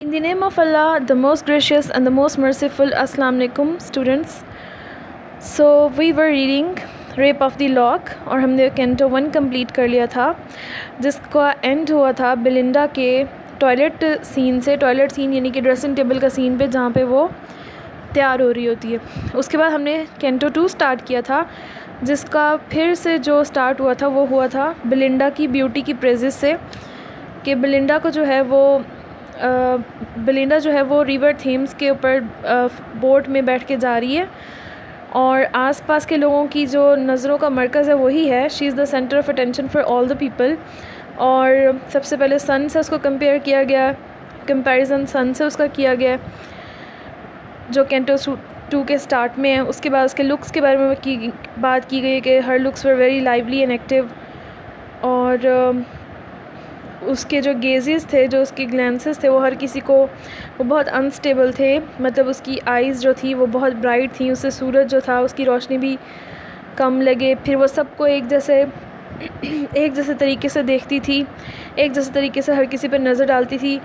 In the name of Allah, the most gracious and the most merciful. Assalamu alaikum students. So we were reading Rape of the Lock और हमने canto 1 complete कर लिया था, जिसका and हुआ था Belinda के टॉयलेट सीन से। टॉयलेट सीन यानी कि ड्रेसिंग टेबल का सीन पे, जहाँ पे वो तैयार हो रही होती है। उसके बाद हमने कैंटो 2 स्टार्ट किया था, जिसका फिर से जो स्टार्ट हुआ था वो हुआ था बेलिंडा की ब्यूटी की प्रेजेस से, कि बेलिंडा को जो है वो बेलिंडा जो है वो रिवर थेम्स के ऊपर बोट में बैठ के जा रही है और आसपास के लोगों की जो नज़रों का मरकज़ है वही है। She is the centre of attention for all the people. और सबसे पहले सन से उसको कंपेयर किया गया, कंपैरिजन सन से उसका किया गया जो कैंटो 2 के स्टार्ट में है। उसके बाद उसके लुक्स के बारे में बात की गई कि her looks were very lively and active, और उसके जो गेजेस थे, जो उसके ग्लैंसेस थे, वो हर किसी को वो बहुत अनस्टेबल थे। मतलब उसकी आइज़ जो थी वो बहुत ब्राइट थी, उससे सूरज जो था उसकी रोशनी भी कम लगे। फिर वो सबको एक जैसे तरीके से देखती थी, एक जैसे तरीके से हर किसी पर नज़र डालती थी।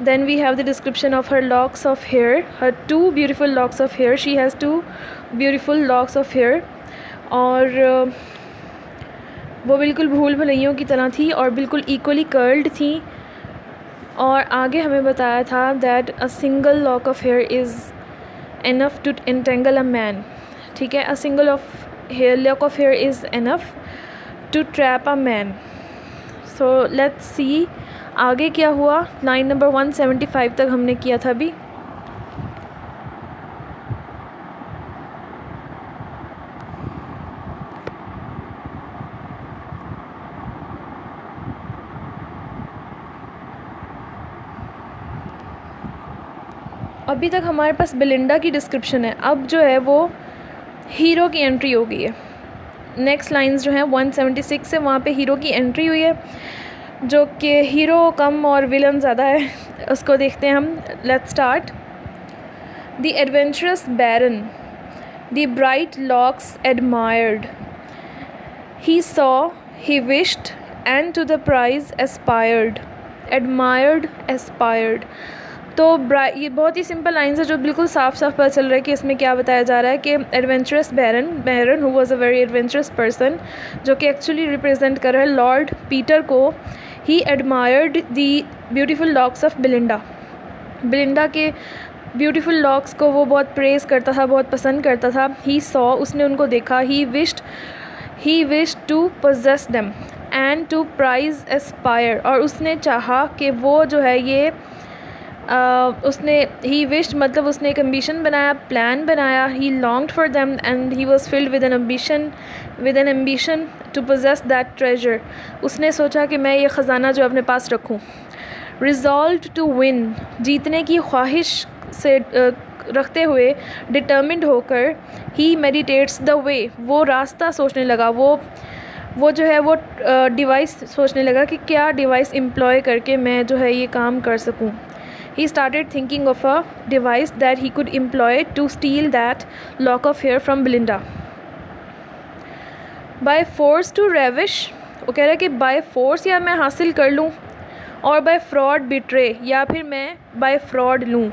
Then we have the description of her locks of hair, her 2 beautiful locks of hair. She has 2 beautiful locks of hair, और वो बिल्कुल भूल भुलैयों की तरह थी और बिल्कुल इक्वली कर्ल्ड थी। और आगे हमें बताया था that a single lock of hair is enough to entangle a man. ठीक है, a single lock of hair is enough to trap a man. So let's see आगे क्या हुआ। लाइन नंबर 175 तक हमने किया था अभी। अभी तक हमारे पास बेलिंडा की डिस्क्रिप्शन है। अब जो है वो हीरो की एंट्री हो गई है। नेक्स्ट लाइंस जो हैं 176 से, वहाँ पे हीरो की एंट्री हुई है, जो कि हीरो कम और विलन ज़्यादा है। उसको देखते हैं हम। Let's start. The adventurous baron, the bright locks admired, he saw, he wished, and to the prize aspired. Admired, aspired. तो ये बहुत ही सिंपल लाइन्स है, जो बिल्कुल साफ साफ पता चल रहा है कि इसमें क्या बताया जा रहा है कि adventurous baron who was a very adventurous person, जो कि एक्चुअली रिप्रेजेंट कर रहा है लॉर्ड पीटर को। He admired the beautiful locks of Belinda. Belinda के ब्यूटीफुल लॉक्स को वो बहुत प्रेज़ करता था, बहुत पसंद करता था। ही सॉ, उसने उनको देखा। He wished to possess them and to prize aspire, और उसने चाहा कि वो जो है ये उसने ही विश्ड मतलब उसने एक एम्बिशन बनाया, प्लान बनाया। He longed for them and he was filled with an ambition to possess that treasure. उसने सोचा कि मैं ये ख़जाना जो अपने पास रखूं। रिजॉल्व्ड टू विन, जीतने की ख्वाहिश से रखते हुए, डिटर्मिंड होकर, ही मेडिटेट्स द वे, वो रास्ता सोचने लगा। वो जो है वो डिवाइस सोचने लगा कि क्या डिवाइस एम्प्लॉय करके मैं जो है ये काम कर सकूं। He started thinking of a device that he could employ to steal that lock of hair from Belinda. By force to ravish, वो कह रहा है कि by force या मैं हासिल कर लूँ, और by fraud betray, या फिर मैं by fraud लूँ।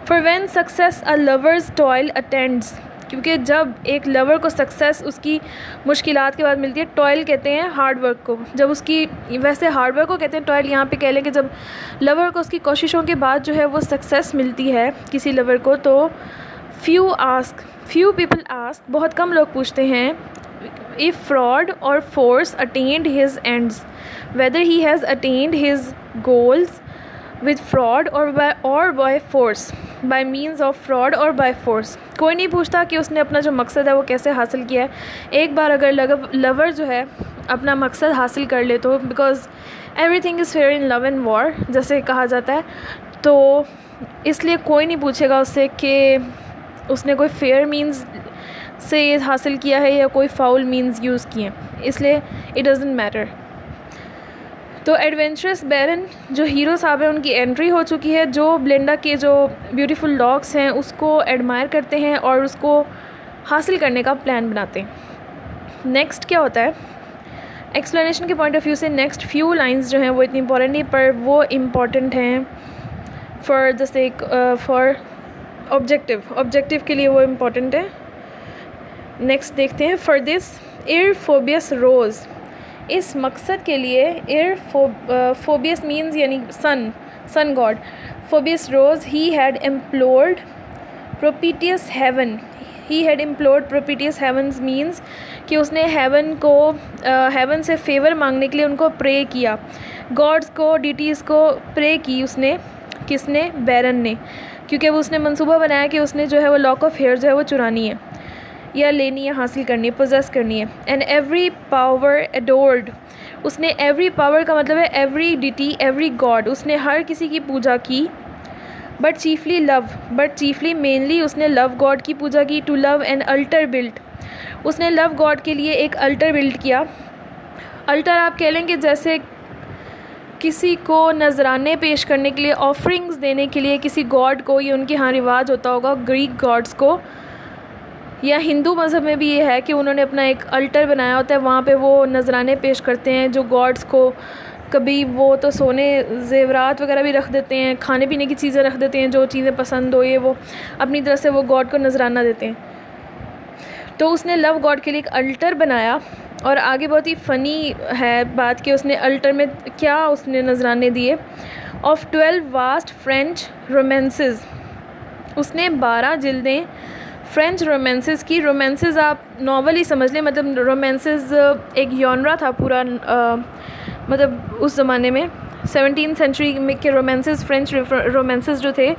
For when success a lover's toil attends, क्योंकि जब एक लवर को सक्सेस उसकी मुश्किलात के बाद मिलती है, टॉयल कहते हैं हार्ड वर्क को। जब उसकी, वैसे हार्ड वर्क को कहते हैं टॉयल, यहाँ पे कह लें कि जब लवर को उसकी कोशिशों के बाद जो है वो सक्सेस मिलती है किसी लवर को, तो फ्यू पीपल आस्क, बहुत कम लोग पूछते हैं, if fraud or force attained his ends, whether he has attained his goals with fraud or by force, by means of fraud or by force. कोई नहीं पूछता कि उसने अपना जो मकसद है वो कैसे हासिल किया है। एक बार अगर लवर जो है अपना मकसद हासिल कर ले तो, because everything is fair in love and war जैसे कहा जाता है, तो इसलिए कोई नहीं पूछेगा उससे कि उसने कोई फेयर मीन्स से ये हासिल किया है या कोई फाउल मीन्स यूज़ किए हैं, इसलिए इट डज़न्ट मैटर। तो एडवेंचरस बैरन जो हीरो साहब हैं, उनकी एंट्री हो चुकी है, जो बेलिंडा के जो ब्यूटीफुल लॉक्स हैं उसको एडमायर करते हैं और उसको हासिल करने का प्लान बनाते हैं। नेक्स्ट क्या होता है, एक्सप्लेनेशन के पॉइंट ऑफ व्यू से नेक्स्ट फ्यू लाइंस जो हैं वो इतनी इंपॉर्टेंट नहीं, पर वो इम्पॉर्टेंट हैं for the sake for objective के लिए वो इम्पॉर्टेंट है। नेक्स्ट देखते हैं, फॉर दिस इरफोबियस रोज़, इस मकसद के लिए फोबियस मीन्स यानी sun god, Phoebus rose he had implored propitious heaven, he had implored propitious heavens means कि उसने हेवन से फेवर मांगने के लिए उनको प्रे किया, गॉड्स को, डिटीज़ को प्रे की उसने, किसने, बैरन ने, क्योंकि वो उसने मंसूबा बनाया कि उसने जो है वो लॉक ऑफ हेयर जो है वो चुरानी है या लेनी है, हासिल करनी है, पोजेस करनी है। एंड एवरी पावर एडोर्ड, उसने एवरी पावर का मतलब है एवरी डिटी, एवरी गॉड, उसने हर किसी की पूजा की। बट चीफली मेनली उसने लव गॉड की पूजा की। To love an altar built, उसने लव गॉड के लिए एक अल्टर बिल्ड किया। अल्टर आप कह लेंगे जैसे किसी को नजराने पेश करने के लिए, ऑफरिंग्स देने के लिए किसी गॉड को, ये उनके यहाँ रिवाज होता होगा ग्रीक गॉड्स को, या हिंदू मज़हब में भी ये है कि उन्होंने अपना एक अल्टर बनाया होता है, वहाँ पे वो नजराने पेश करते हैं जो गॉड्स को। कभी वो तो सोने जेवरात वगैरह भी रख देते हैं, खाने पीने की चीज़ें रख देते हैं, जो चीज़ें पसंद हो ये वो अपनी तरफ से वो गॉड को नजराना देते हैं। तो उसने लव गॉड के लिए एक अल्टर बनाया। और आगे बहुत ही फ़नी है बात कि उसने अल्टर में क्या उसने नजराने दिए। ऑफ 12 वास्ट फ्रेंच रोमांसेस, उसने 12 जिल्दें फ्रेंच रोमांसेस की। रोमांसेस आप नॉवल ही समझ लें, मतलब रोमांसेस एक जॉनरा था पूरा, मतलब उस ज़माने में 17th सेंचुरी में के रोमांसेस, फ्रेंच रोमांसेस जो थे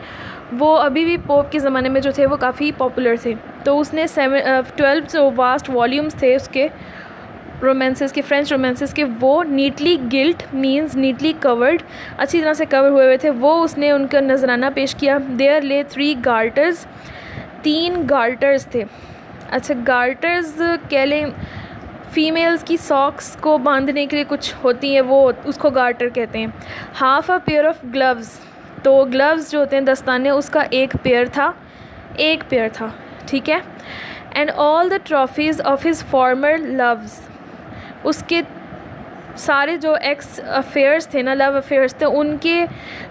वो अभी भी पोप के ज़माने में जो थे वो काफ़ी पॉपुलर थे। तो उसने 12 जो वास्ट वॉल्यूम्स थे उसके रोमांसेस के, फ्रेंच रोमांसेस के, वो neatly guilt means neatly covered, अच्छी तरह से कवर हुए थे, वो उसने उनका नजराना पेश किया। देयर ले 3 गार्टर्स, 3 गार्टर्स थे। अच्छा, गार्टर्स कह लें फ़ीमेल्स की सॉक्स को बांधने के लिए कुछ होती हैं, वो उसको गार्टर कहते हैं। Half a pair of gloves, तो ग्लव्स जो होते हैं दस्ताने, उसका एक पेयर था, ठीक है। And all the trophies of his farmer loves, उसके सारे जो एक्स अफेयर्स थे ना, लव अफेयर्स थे, उनके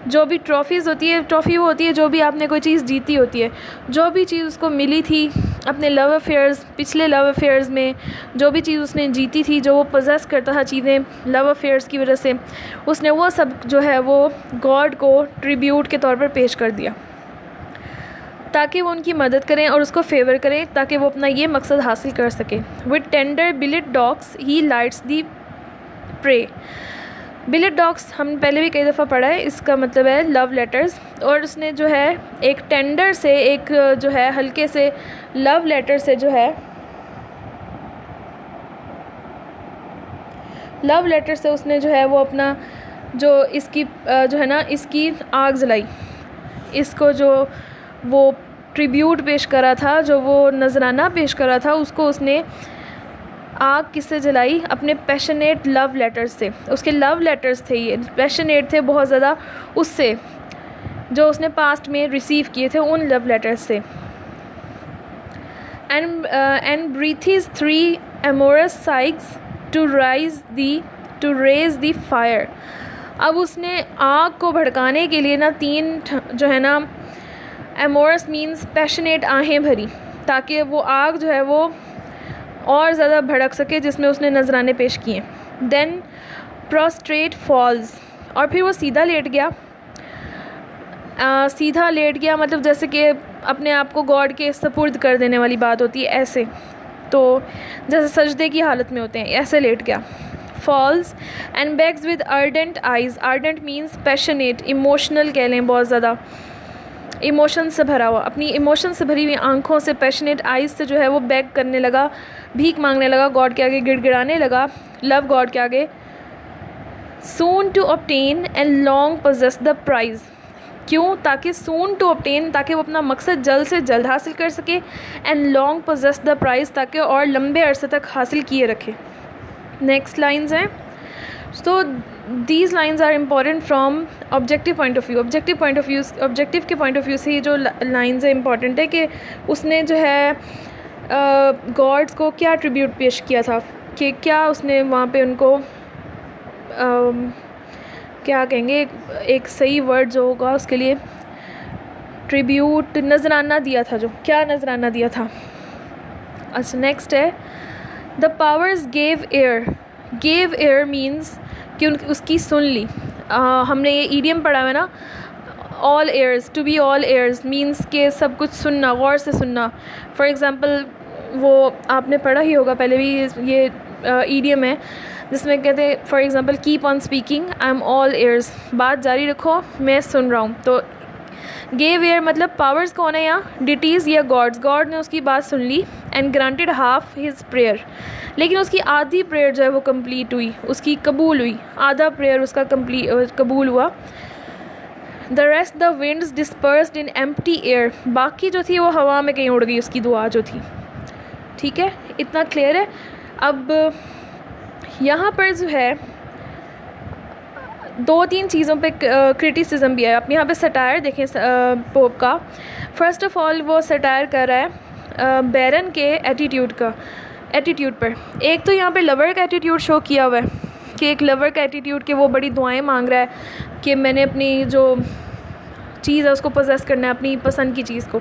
जो भी ट्रॉफ़ीज़ होती है, ट्रॉफ़ी वो होती है जो भी आपने कोई चीज़ जीती होती है, जो भी चीज़ उसको मिली थी अपने लव अफेयर्स, पिछले लव अफेयर्स में जो भी चीज़ उसने जीती थी, जो वो पोजेस करता था चीज़ें लव अफेयर्स की वजह से, उसने वो सब जो है वो गॉड को ट्रिब्यूट के तौर पर पेश कर दिया, ताकि वो उनकी मदद करें और उसको फेवर करें, ताकि वो अपना ये मकसद हासिल कर सके। With tender billet doux he lights the pyre, billet doux हम पहले भी कई दफ़ा पढ़ा है, इसका मतलब है लव लेटर्स। और उसने जो है एक टेंडर से, एक जो है हल्के से लव लेटर से जो है, लव लेटर से उसने जो है वो अपना जो इसकी जो है ना इसकी आग जलाई, इसको जो वो ट्रिब्यूट पेश करा था, जो वो नजराना पेश करा था, उसको उसने आग किससे जलाई, अपने पैशनेट लव लेटर्स से। उसके लव लेटर्स थे, ये पैशनेट थे बहुत ज़्यादा, उससे जो उसने पास्ट में रिसीव किए थे उन लव लेटर्स से। एंड ब्रीथीज 3 एमोरस साइक्स टू रेज दी फायर, अब उसने आग को भड़काने के लिए ना 3 जो है ना, एमोरस मीन्स पैशनेट, आहें भरी, ताकि वो आग जो है वो और ज़्यादा भड़क सके, जिसमें उसने नजराने पेश किए। देन प्रोस्ट्रेट फॉल्स, और फिर वो सीधा लेट गया। सीधा लेट गया मतलब जैसे कि अपने आप को गॉड के सपुर्द कर देने वाली बात होती है, ऐसे, तो जैसे सजदे की हालत में होते हैं, ऐसे लेट गया। Falls and begs with ardent eyes, ardent means passionate, emotional कह लें, बहुत ज़्यादा इमोशन से भरा हुआ, अपनी इमोशन से भरी हुई आंखों से, पैशनेट आइज़ से जो है वो बैग करने लगा, भीख मांगने लगा गॉड के आगे, गिड़गिड़ाने लगा लव गॉड के आगे। Soon to obtain and long possess the prize, क्यों, ताकि सून टू ऑब्टेन, ताकि वो अपना मकसद जल्द से जल्द हासिल कर सके, and long possess the prize, ताकि और लंबे अरसे तक हासिल किए रखे। नेक्स्ट लाइन्स हैं, तो these lines are important from objective point of view. Objective के पॉइंट ऑफ व्यू से ये जो लाइन्स है इम्पॉर्टेंट है कि उसने जो है गॉड्स को क्या ट्रिब्यूट पेश किया था, कि क्या उसने वहाँ पे उनको क्या कहेंगे, एक सही वर्ड जो होगा उसके लिए, ट्रिब्यूट, नजराना दिया था, जो क्या नजराना दिया था। अच्छा नेक्स्ट है the powers gave air means कि उसकी सुन ली। हमने ये ईडियम पढ़ा हुआ है ना, all ears, to be all ears means के सब कुछ सुनना, गौर से सुनना। फॉर एग्ज़ाम्पल वो आपने पढ़ा ही होगा पहले भी, ये ईडियम है जिसमें कहते हैं for example keep on speaking, I am all ears, बात जारी रखो मैं सुन रहा हूँ। तो गेव एयर मतलब पावर्स कौन है यहाँ, डिटीज़ या गॉड्स। गॉड ने उसकी बात सुन ली and granted half his prayer, लेकिन उसकी आधी प्रेयर जो है वो कंप्लीट हुई, उसकी कबूल हुई, आधा प्रेयर उसका कबूल हुआ। The rest the winds dispersed in empty air, बाकी जो थी वो हवा में कहीं उड़ गई उसकी दुआ जो थी। ठीक है, इतना क्लियर है। अब यहाँ पर जो है 2-3 चीज़ों पे क्रिटिसिज्म भी है। आप यहाँ पे सटायर देखें पोप का। फर्स्ट ऑफ ऑल वो सटायर कर रहा है बैरन के एटीट्यूड पर। एक तो यहाँ पे लवर का एटीट्यूड शो किया हुआ है कि एक लवर का एटीट्यूड कि वो बड़ी दुआएं मांग रहा है कि मैंने अपनी जो चीज़ है उसको पोजेस करना है, अपनी पसंद की चीज़ को।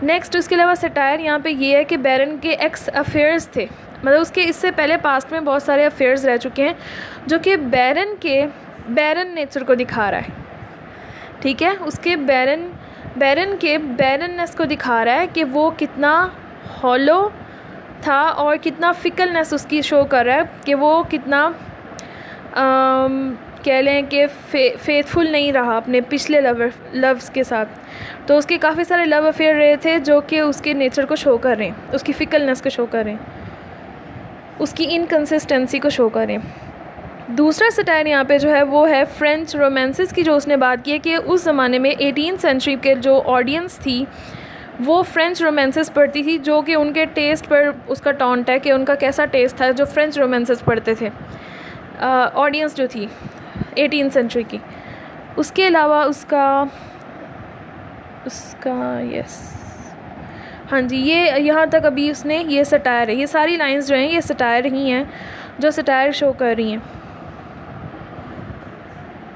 नेक्स्ट उसके अलावा सटायर यहाँ पे ये है कि बैरन के एक्स अफेयर्स थे, मतलब उसके इससे पहले पास्ट में बहुत सारे अफेयर्स रह चुके हैं जो कि बैरन नेचर को दिखा रहा है। ठीक है, उसके बैरन के बैरननेस को दिखा रहा है कि वो कितना हॉलो था और कितना फिकलनेस उसकी शो कर रहा है कि वो कितना कह लें कि फेथफुल नहीं रहा अपने पिछले लव्स के साथ। तो उसके काफ़ी सारे लव अफेयर रहे थे जो कि उसके नेचर को शो कर रहे हैं, उसकी फिकलनेस को शो कर रहे हैं, उसकी इनकन्सिस्टेंसी को शो कर रहे हैं। दूसरा सटायर यहाँ पे जो है वो है फ्रेंच रोमांसेस की, जो उसने बात की है कि उस ज़माने में 18th सेंचुरी के जो ऑडियंस थी वो फ्रेंच रोमांसेस पढ़ती थी, जो कि उनके टेस्ट पर उसका टॉन्ट है कि उनका कैसा टेस्ट था जो फ्रेंच रोमांसेस पढ़ते थे ऑडियंस जो थी 18th सेंचुरी की। उसके अलावा उसका यस हाँ जी, ये यहाँ तक अभी उसने ये सटायर है। ये सारी लाइंस जो हैं ये सटायर ही हैं जो सटायर शो कर रही हैं।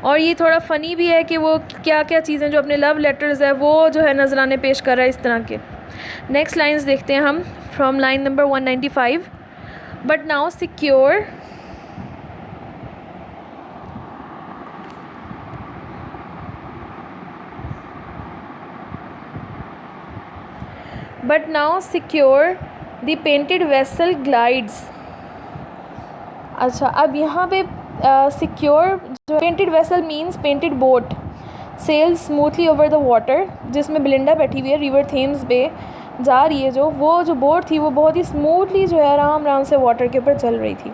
और ये थोड़ा फ़नी भी है कि वो क्या क्या चीज़ें जो अपने लव लेटर्स है वो जो है नजराने पेश कर रहा है इस तरह के। नेक्स्ट लाइंस देखते हैं हम from line number 195। But now secure the painted vessel glides. अच्छा, अब यहाँ पे सिक्योर जो painted vessel means painted boat sail smoothly over the water, जिसमें बिलिंडा बैठी हुई है रिवर थेम्स पे जा रही है, वो जो बोट थी वो बहुत ही स्मूथली जो है आराम से वाटर के ऊपर चल रही थी।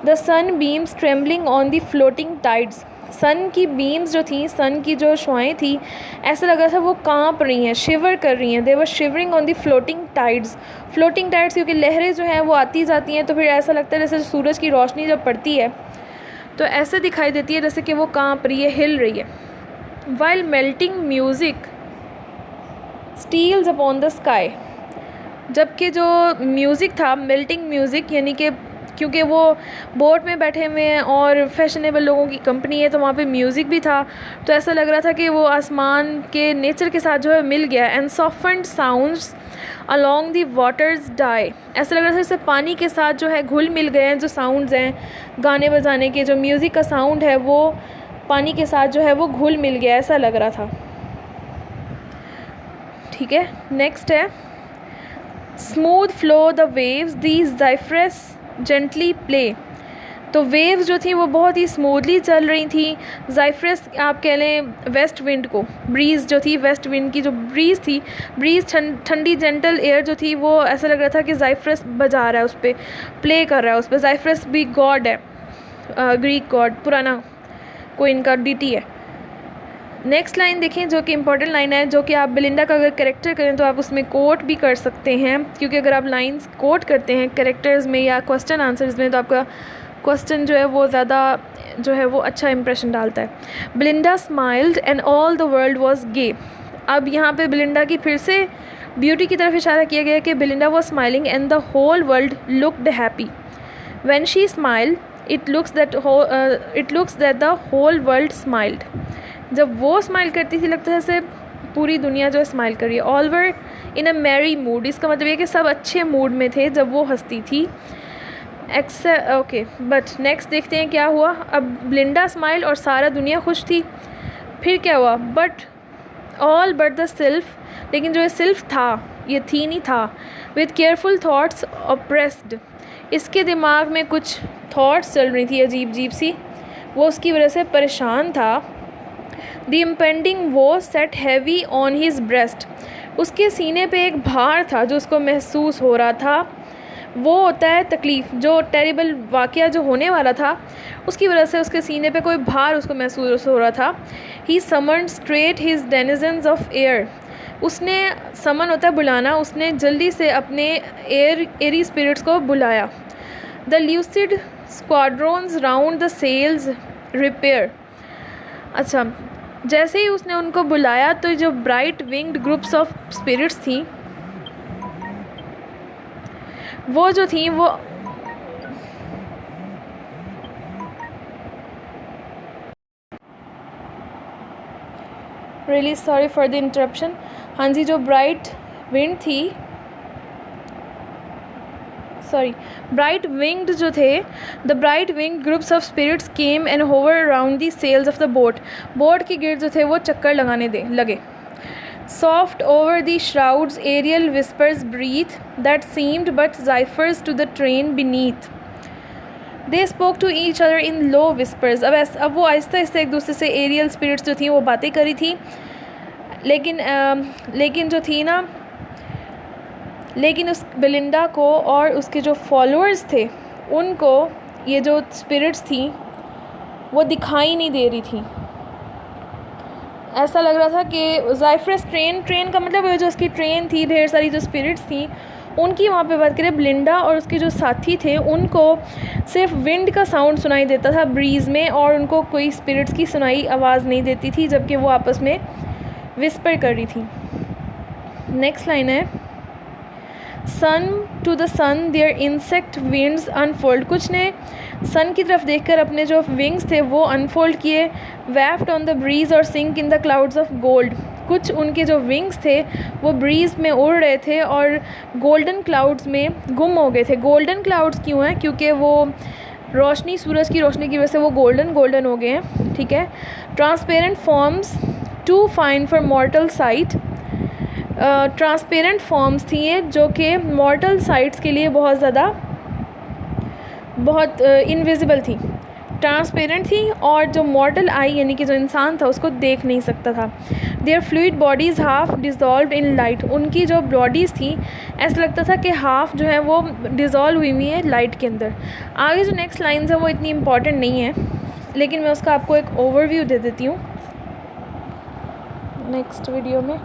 The sun beams trembling on the floating tides, sun की बीम्स जो थी, सन की जो शुआएँ थी, ऐसा लग रहा था वो कांप रही हैं, शिवर कर रही हैं। They were shivering on the floating tides क्योंकि लहरें जो हैं वो आती जाती हैं, तो फिर ऐसा लगता है जैसे सूरज की रोशनी जब पड़ती है तो ऐसे दिखाई देती है जैसे कि वो कांप रही है, हिल रही है। While melting music steals upon the sky, जबकि जो म्यूज़िक था मेल्टिंग म्यूज़िक, यानी कि क्योंकि वो बोट में बैठे हुए हैं और फैशनेबल लोगों की कंपनी है तो वहाँ पे म्यूज़िक भी था, तो ऐसा लग रहा था कि वो आसमान के नेचर के साथ जो है मिल गया। And softened sounds along the waters die, ऐसा लग रहा था जैसे पानी के साथ जो है घुल मिल गए हैं जो साउंड्स हैं गाने बजाने के, जो म्यूज़िक का साउंड है वो पानी के साथ जो है वो घुल मिल गया, ऐसा लग रहा था। ठीक है, नेक्स्ट है smooth flow the waves the zephyrs gently play, तो वेव्स जो थी वो बहुत ही स्मूथली चल रही थी। जाइफ्रस आप कह लें वेस्ट विंड को, ब्रीज़ जो थी वेस्ट विंड की जो ब्रीज़ थी, ब्रीज़ ठंडी जेंटल एयर जो थी वो ऐसा लग रहा था कि जाइफ्रस बजा रहा है उस पर, प्ले कर रहा है उस पर। जाइफ्रस भी गॉड है, ग्रीक गॉड, पुराना कोई इनका डीटी है। नेक्स्ट लाइन देखें जो कि इम्पॉर्टेंट लाइन है, जो कि आप बिलिंडा का अगर करेक्टर करें तो आप उसमें कोट भी कर सकते हैं, क्योंकि अगर आप लाइंस कोट करते हैं करेक्टर्स में या क्वेश्चन आंसर्स में तो आपका क्वेश्चन जो है वो ज़्यादा जो है वो अच्छा इंप्रेशन डालता है। Belinda smiled and all the world was gay, अब यहाँ पे बिलिंडा की फिर से ब्यूटी की तरफ इशारा किया गया कि Belinda was smiling and the whole world looked happy. When she smiled it looks that the whole world smiled, जब वो स्माइल करती थी लगता है जैसे पूरी दुनिया जो स्माइल कर रही है। All were in a merry mood, इसका मतलब ये कि सब अच्छे मूड में थे जब वो हंसती थी। ओके, बट नेक्स्ट देखते हैं क्या हुआ। अब ब्लिंडा स्माइल और सारा दुनिया खुश थी। फिर क्या हुआ, बट ऑल बट द सिल्फ, लेकिन जो ये सिल्फ था, ये थी नहीं था, विद केयरफुल थाट्स ऑप्रेस्ड, इसके दिमाग में कुछ थॉट्स चल रही थी अजीब अजीब सी, वो उसकी वजह से परेशान था। द इम्पेंडिंग वो set heavy on his breast, उसके सीने पे एक भार था जो उसको महसूस हो रहा था। वो होता है तकलीफ़, जो टेरिबल वाक़या जो होने वाला था उसकी वजह से उसके सीने पे कोई भार उसको महसूस हो रहा था। He summons straight his denizens of air, उसने समन होता है बुलाना, उसने जल्दी से अपने एरी स्पिरिट्स को बुलाया। The lucid squadrons round the sails repair, अच्छा जैसे ही उसने उनको बुलाया तो जो bright winged groups of spirits थी वो जो थी वो really sorry for the interruption. हाँ जी, जो ब्राइट विंड थी, सॉरी ब्राइट विंग्ड जो थे, the bright wing groups of spirits came and hover around the sails of the boat, boat के गिर्द जो थे वो चक्कर लगाने लगे। Soft over the shrouds aerial whispers breathe that seemed but zephyrs to the train beneath, they spoke to each other in low whispers, अब वो आहिस्ता आहिस्ता एक दूसरे से एरियल स्पिरिट्स जो थी वो बातें करी थी, लेकिन जो थी ना, लेकिन उस बेलिंडा को और उसके जो फॉलोअर्स थे उनको ये जो स्पिरिट्स थी वो दिखाई नहीं दे रही थी। ऐसा लग रहा था कि जाइफरस ट्रेन का मतलब जो उसकी ट्रेन थी, ढेर सारी जो स्पिरिट्स थी उनकी वहाँ पे बात करें, बेलिंडा और उसके जो साथी थे उनको सिर्फ विंड का साउंड सुनाई देता था ब्रीज़ में, और उनको कोई स्पिरिट्स की सुनाई आवाज़ नहीं देती थी, जबकि वो आपस में विस्पर कर रही थी। नेक्स्ट लाइन है, some to the sun their insect wings unfold, कुछ ने सन की तरफ देखकर अपने जो विंग्स थे वो अनफोल्ड किए। Waft on the breeze or sink in the clouds of gold, कुछ उनके जो विंग्स थे वो ब्रीज़ में उड़ रहे थे और गोल्डन क्लाउड्स में गुम हो गए थे। गोल्डन क्लाउड्स क्यों हैं, क्योंकि वो रोशनी, सूरज की रोशनी की वजह से वो गोल्डन हो गए हैं, ठीक है। Transparent forms too fine for mortal sight, transparent forms थी ये जो कि मॉर्टल साइट्स के लिए बहुत इनविजिबल थी, ट्रांसपेरेंट थी, और जो मॉर्टल आई यानी कि जो इंसान था उसको देख नहीं सकता था। Their fluid bodies half dissolve in light, उनकी जो बॉडीज़ थी ऐसा लगता था कि हाफ जो है वो डिज़ोल्व हुई है लाइट के अंदर। आगे जो नेक्स्ट लाइन्स है वो इतनी इम्पॉर्टेंट नहीं है, लेकिन मैं उसका आपको एक ओवरव्यू दे देती हूँ नेक्स्ट वीडियो में।